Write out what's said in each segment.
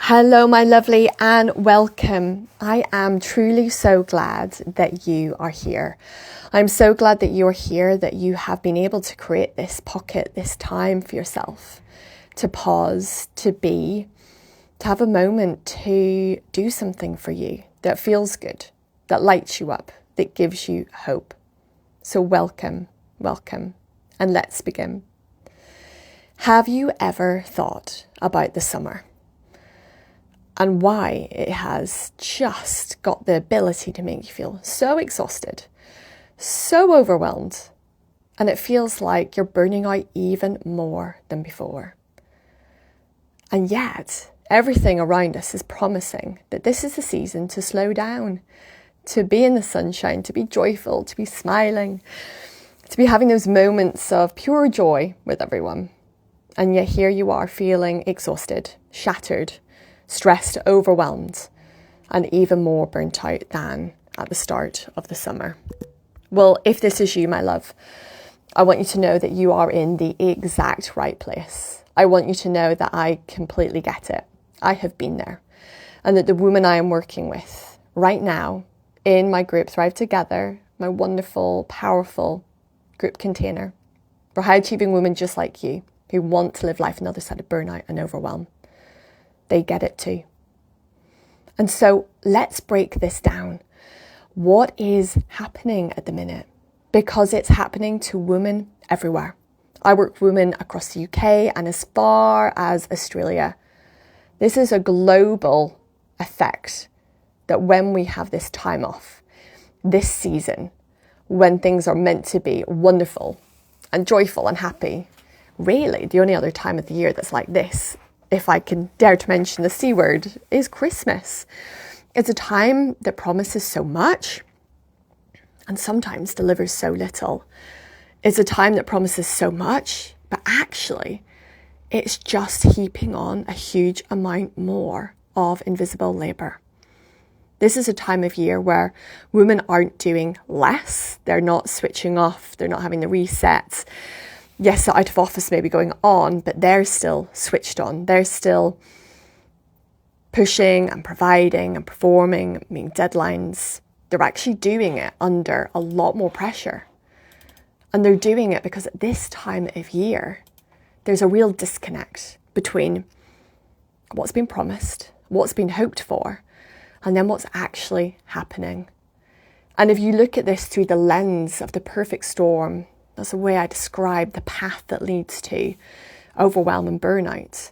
Hello, my lovely, and welcome. I am truly so glad that you are here. I'm so glad that you're here, that you have been able to create this pocket, this time for yourself, to pause, to be, to have a moment to do something for you that feels good, that lights you up, that gives you hope. So welcome, and let's begin. Have you ever thought about the summer? And why it has just got the ability to make you feel so exhausted, so overwhelmed, and it feels like you're burning out even more than before. And yet, everything around us is promising that this is the season to slow down, to be in the sunshine, to be joyful, to be smiling, to be having those moments of pure joy with everyone. And yet here you are feeling exhausted, shattered, stressed, overwhelmed, and even more burnt out than at the start of the summer. Well, if this is you, my love, I want you to know that you are in the exact right place. I want you to know that I completely get it. I have been there. And that the woman I am working with right now in my group Thrive Together, my wonderful, powerful group container for high achieving women just like you who want to live life on the other side of burnout and overwhelm. They get it too. And so let's break this down. What is happening at the minute? Because it's happening to women everywhere. I work with women across the UK and as far as Australia. This is a global effect that when we have this time off, this season, when things are meant to be wonderful and joyful and happy, really the only other time of the year that's like this, if I can dare to mention the C word, is Christmas. It's a time that promises so much and sometimes delivers so little. It's a time that promises so much, but actually it's just heaping on a huge amount more of invisible labour. This is a time of year where women aren't doing less. They're not switching off. They're not having the resets. Yes, the out of office may be going on, but they're still switched on. They're still pushing and providing and performing, meeting deadlines. They're actually doing it under a lot more pressure. And they're doing it because at this time of year, there's a real disconnect between what's been promised, what's been hoped for, and then what's actually happening. And if you look at this through the lens of the perfect storm, that's the way I describe the path that leads to overwhelm and burnout.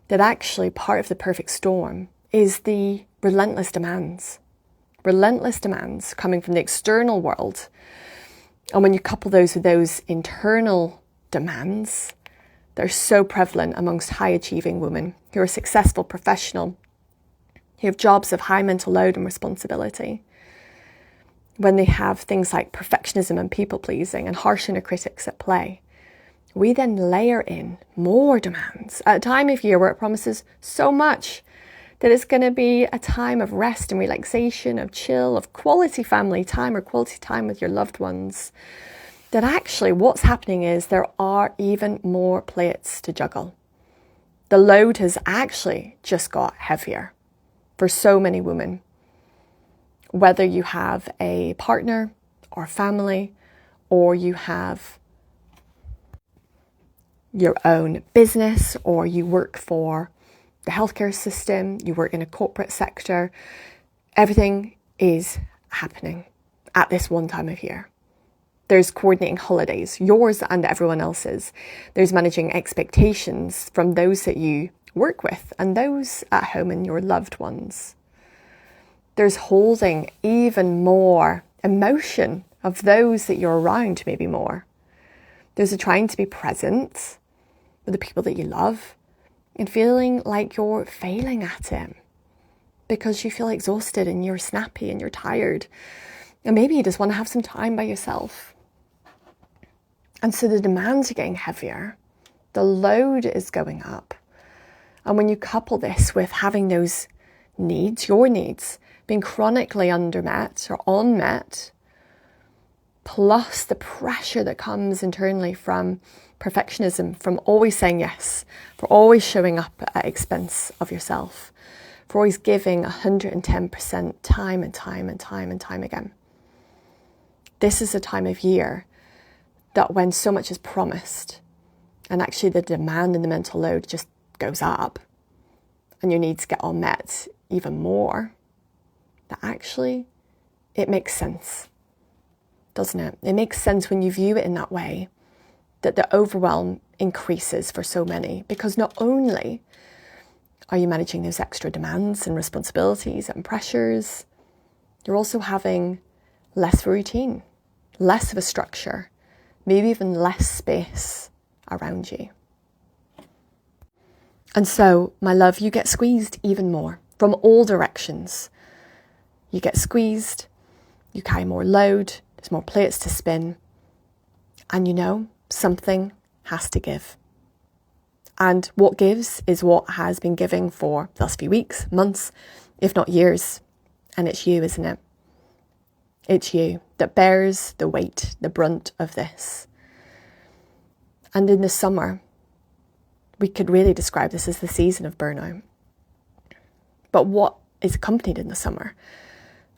That actually part of the perfect storm is the relentless demands. Relentless demands coming from the external world. And when you couple those with those internal demands, they're so prevalent amongst high achieving women who are successful, professional, who have jobs of high mental load and responsibility. When they have things like perfectionism and people pleasing and harsh inner critics at play, we then layer in more demands at a time of year where it promises so much that it's going to be a time of rest and relaxation, of chill, of quality family time or quality time with your loved ones. That actually what's happening is there are even more plates to juggle. The load has actually just got heavier for so many women. Whether you have a partner or family, or you have your own business, or you work for the healthcare system, you work in a corporate sector, everything is happening at this one time of year. There's coordinating holidays, yours and everyone else's. There's managing expectations from those that you work with and those at home and your loved ones. There's holding even more emotion of those that you're around, maybe more. There's a trying to be present with the people that you love and feeling like you're failing at it because you feel exhausted and you're snappy and you're tired. And maybe you just want to have some time by yourself. And so the demands are getting heavier. The load is going up. And when you couple this with having those needs, your needs, being chronically undermet or unmet, plus the pressure that comes internally from perfectionism, from always saying yes, for always showing up at expense of yourself, for always giving 110% time and time and time and time again. This is a time of year that when so much is promised and actually the demand and the mental load just goes up and your needs get all met even more, that actually it makes sense, doesn't it? It makes sense when you view it in that way, that the overwhelm increases for so many, because not only are you managing those extra demands and responsibilities and pressures, you're also having less of a routine, less of a structure, maybe even less space around you. And so, my love, you get squeezed even more from all directions. You get squeezed, you carry more load, there's more plates to spin, and you know, something has to give. And what gives is what has been giving for the last few weeks, months, if not years. And it's you, isn't it? It's you that bears the weight, the brunt of this. And in the summer, we could really describe this as the season of burnout. But what is accompanied in the summer,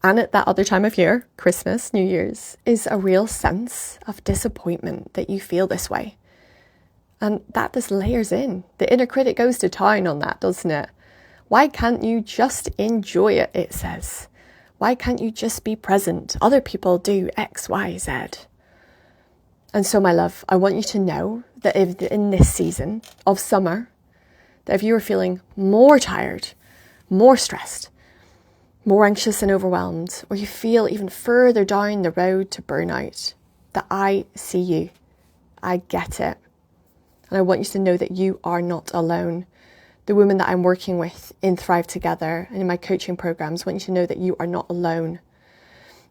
and at that other time of year, Christmas, New Year's, is a real sense of disappointment that you feel this way. And that just layers in. The inner critic goes to town on that, doesn't it? Why can't you just enjoy it, it says. Why can't you just be present? Other people do X, Y, Z. And so, my love, I want you to know that if in this season of summer, that if you are feeling more tired, more stressed, more anxious and overwhelmed, or you feel even further down the road to burnout, that I see you. I get it. And I want you to know that you are not alone. The women that I'm working with in Thrive Together and in my coaching programs want you to know that you are not alone.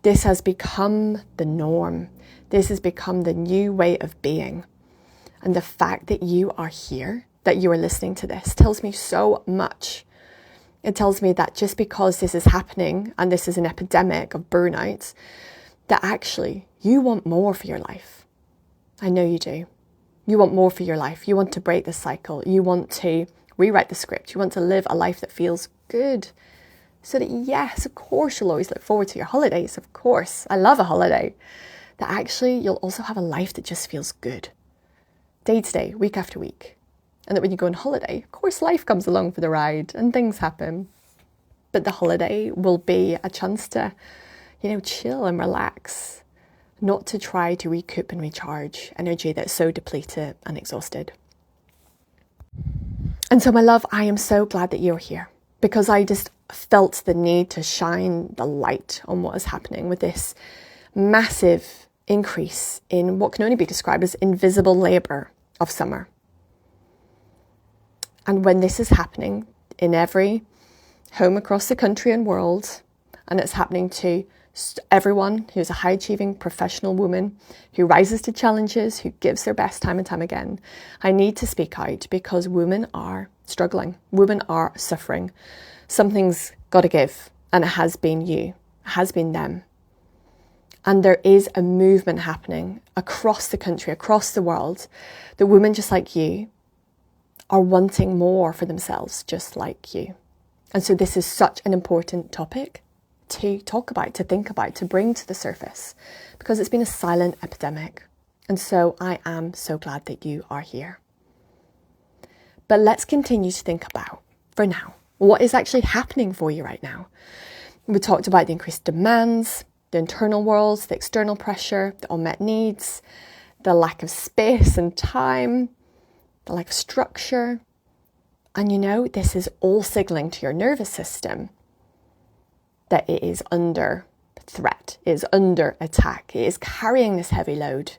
This has become the norm. This has become the new way of being. And the fact that you are here, that you are listening to this, tells me so much. It tells me that just because this is happening and this is an epidemic of burnout, that actually you want more for your life. I know you do. You want more for your life. You want to break the cycle. You want to rewrite the script. You want to live a life that feels good. So that, yes, of course, you'll always look forward to your holidays. Of course, I love a holiday. That actually you'll also have a life that just feels good. Day to day, week after week. And that when you go on holiday, of course, life comes along for the ride and things happen. But the holiday will be a chance to, chill and relax. Not to try to recoup and recharge energy that's so depleted and exhausted. And so, my love, I am so glad that you're here, because I just felt the need to shine the light on what is happening with this massive increase in what can only be described as invisible labour of summer. And when this is happening in every home across the country and world, and it's happening to everyone who's a high-achieving professional woman who rises to challenges, who gives their best time and time again, I need to speak out, because women are struggling. Women are suffering. Something's got to give, and it has been you. It has been them. And there is a movement happening across the country, across the world, that women just like you are wanting more for themselves, just like you. And so this is such an important topic to talk about, to think about, to bring to the surface, because it's been a silent epidemic. And so I am so glad that you are here. But let's continue to think about, for now, what is actually happening for you right now. We talked about the increased demands, the internal worlds, the external pressure, the unmet needs, the lack of space and time, the lack of structure. And this is all signaling to your nervous system that it is under threat, it is under attack, it is carrying this heavy load.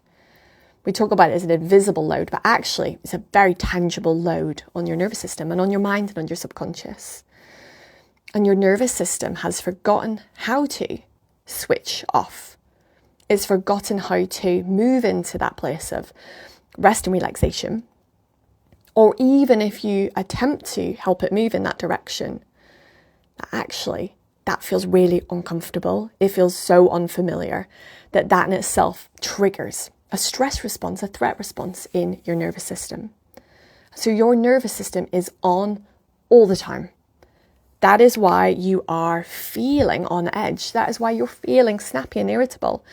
We talk about it as an invisible load, but actually it's a very tangible load on your nervous system and on your mind and on your subconscious. And your nervous system has forgotten how to switch off. It's forgotten how to move into that place of rest and relaxation. Or even if you attempt to help it move in that direction, actually that feels really uncomfortable. It feels so unfamiliar that in itself triggers a stress response, a threat response in your nervous system. So your nervous system is on all the time. That is why you are feeling on edge. That is why you're feeling snappy and irritable.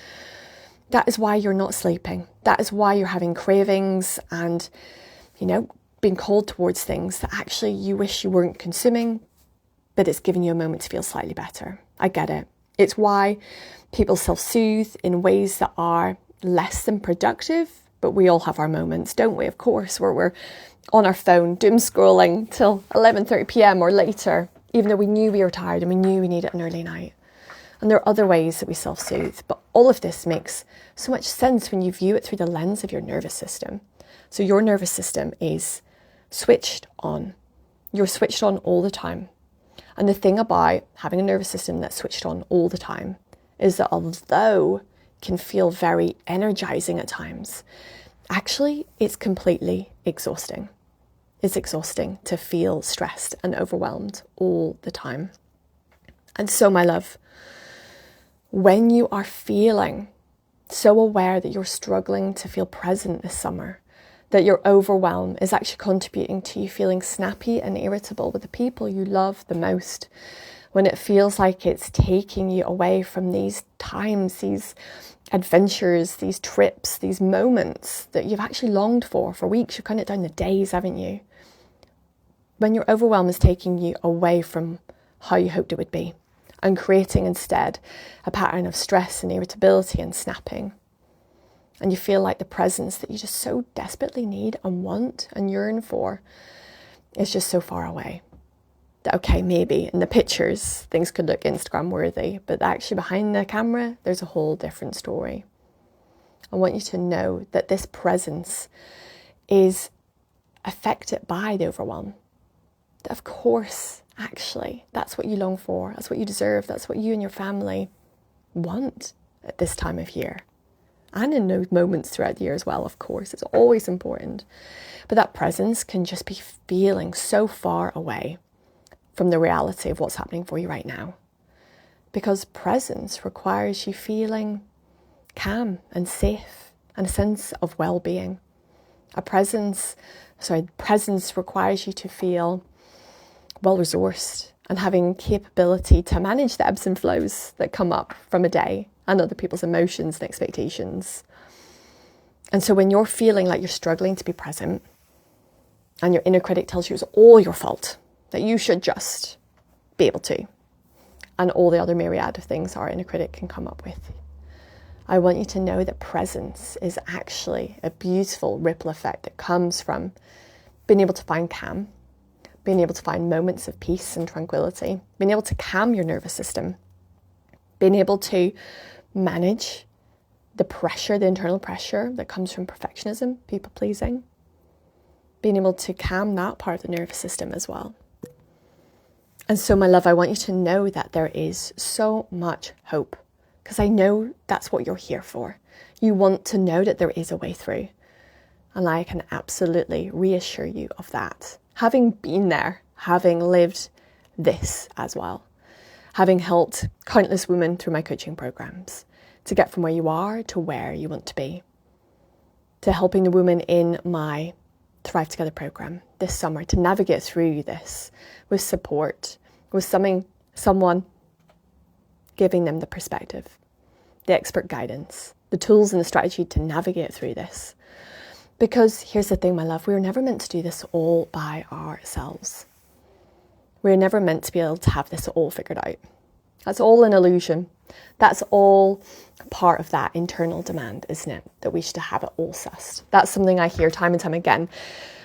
That is why you're not sleeping. That is why you're having cravings and, being called towards things that actually you wish you weren't consuming, but it's giving you a moment to feel slightly better. I get it. It's why people self-soothe in ways that are less than productive, but we all have our moments, don't we? Of course, where we're on our phone, doom scrolling till 11:30 p.m. or later, even though we knew we were tired and we knew we needed an early night. And there are other ways that we self-soothe, but all of this makes so much sense when you view it through the lens of your nervous system. So your nervous system is switched on. You're switched on all the time. And the thing about having a nervous system that's switched on all the time is that although it can feel very energizing at times, actually it's completely exhausting. It's exhausting to feel stressed and overwhelmed all the time. And so, my love, when you are feeling so aware that you're struggling to feel present this summer, that your overwhelm is actually contributing to you feeling snappy and irritable with the people you love the most, when it feels like it's taking you away from these times, these adventures, these trips, these moments that you've actually longed for weeks. You've counted down the days, haven't you? When your overwhelm is taking you away from how you hoped it would be and creating instead a pattern of stress and irritability and snapping. And you feel like the presence that you just so desperately need and want and yearn for is just so far away. That, okay, maybe in the pictures things could look Instagram worthy, but actually behind the camera, there's a whole different story. I want you to know that this presence is affected by the overwhelm. That of course, actually, that's what you long for. That's what you deserve. That's what you and your family want at this time of year. And in those moments throughout the year as well, of course, it's always important. But that presence can just be feeling so far away from the reality of what's happening for you right now. Because presence requires you feeling calm and safe and a sense of well-being. Presence requires you to feel well-resourced and having capability to manage the ebbs and flows that come up from a day and other people's emotions and expectations. And so when you're feeling like you're struggling to be present and your inner critic tells you it's all your fault, that you should just be able to, and all the other myriad of things our inner critic can come up with, I want you to know that presence is actually a beautiful ripple effect that comes from being able to find calm, being able to find moments of peace and tranquility, being able to calm your nervous system, being able to manage the pressure, the internal pressure that comes from perfectionism, people pleasing, being able to calm that part of the nervous system as well. And so, my love, I want you to know that there is so much hope, because I know that's what you're here for. You want to know that there is a way through. And I can absolutely reassure you of that. Having been there, having lived this as well, having helped countless women through my coaching programs to get from where you are to where you want to be, to helping the women in my Thrive Together program this summer to navigate through this with support, with someone giving them the perspective, the expert guidance, the tools and the strategy to navigate through this. Because here's the thing, my love, we were never meant to do this all by ourselves. We're never meant to be able to have this all figured out. That's all an illusion. That's all part of that internal demand, isn't it? That we should have it all sussed. That's something I hear time and time again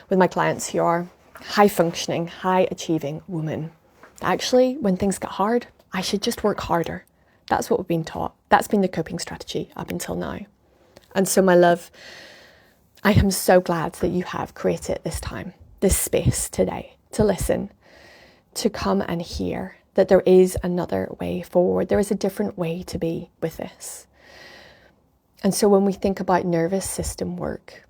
with my clients who are high functioning, high achieving women. Actually, when things get hard, I should just work harder. That's what we've been taught. That's been the coping strategy up until now. And so, my love, I am so glad that you have created this time, this space today to listen, to come and hear that there is another way forward. There is a different way to be with this. And so when we think about nervous system work,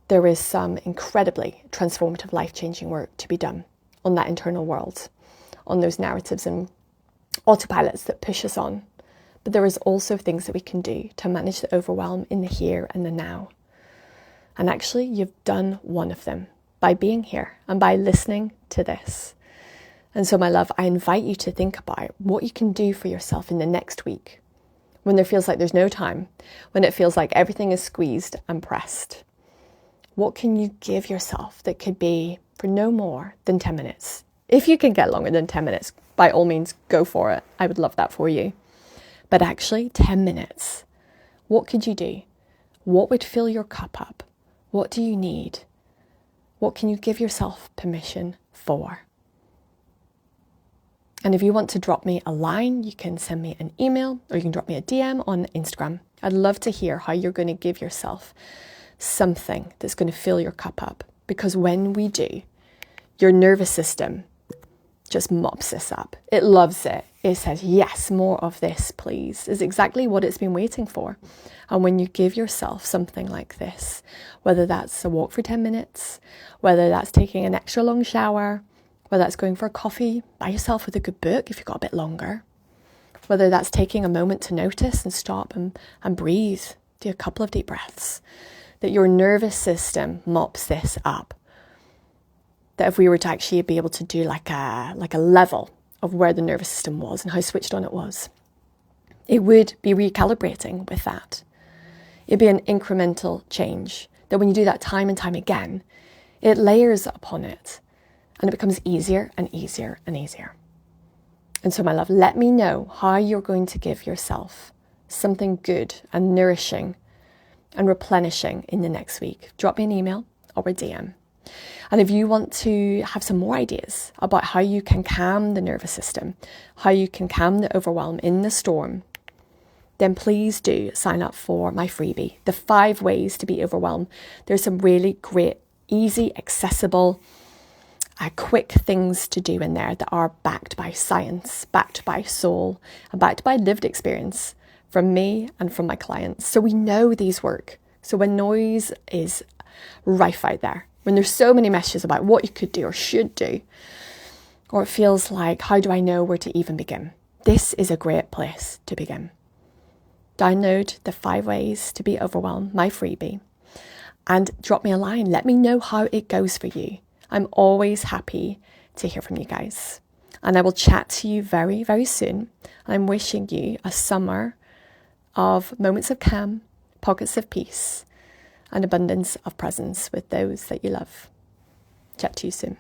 there is some incredibly transformative, life-changing work to be done on that internal world, on those narratives and autopilots that push us on, but there is also things that we can do to manage the overwhelm in the here and the now. And actually, you've done one of them by being here and by listening to this. And so, my love, I invite you to think about what you can do for yourself in the next week, when there feels like there's no time, when it feels like everything is squeezed and pressed. What can you give yourself that could be for no more than 10 minutes? If you can get longer than 10 minutes, by all means, go for it. I would love that for you. But actually, 10 minutes. What could you do? What would fill your cup up? What do you need? What can you give yourself permission for? And if you want to drop me a line, you can send me an email or you can drop me a DM on Instagram. I'd love to hear how you're going to give yourself something that's going to fill your cup up. Because when we do, your nervous system just mops this up. It loves it. It says, yes, more of this, please. Is exactly what it's been waiting for. And when you give yourself something like this, whether that's a walk for 10 minutes, whether that's taking an extra long shower, whether that's going for a coffee by yourself with a good book if you've got a bit longer, whether that's taking a moment to notice and stop and breathe, do a couple of deep breaths, that your nervous system mops this up. That if we were to actually be able to do like a level of where the nervous system was and how switched on it was, it would be recalibrating with that. It'd be an incremental change that when you do that time and time again, it layers upon it and it becomes easier and easier and easier. And so, my love, let me know how you're going to give yourself something good and nourishing and replenishing in the next week. Drop me an email or a DM. And if you want to have some more ideas about how you can calm the nervous system, how you can calm the overwhelm in the storm, then please do sign up for my freebie, The 5 Ways to Be Overwhelmed. There's some really great, easy, accessible, quick things to do in there that are backed by science, backed by soul, and backed by lived experience from me and from my clients. So we know these work. So when noise is rife out there, when there's so many messages about what you could do or should do, or it feels like, how do I know where to even begin? This is a great place to begin. Download The 5 Ways to Be Overwhelmed, my freebie, and drop me a line. Let me know how it goes for you. I'm always happy to hear from you guys. And I will chat to you very, very soon. I'm wishing you a summer of moments of calm, pockets of peace, and abundance of presence with those that you love. Chat to you soon.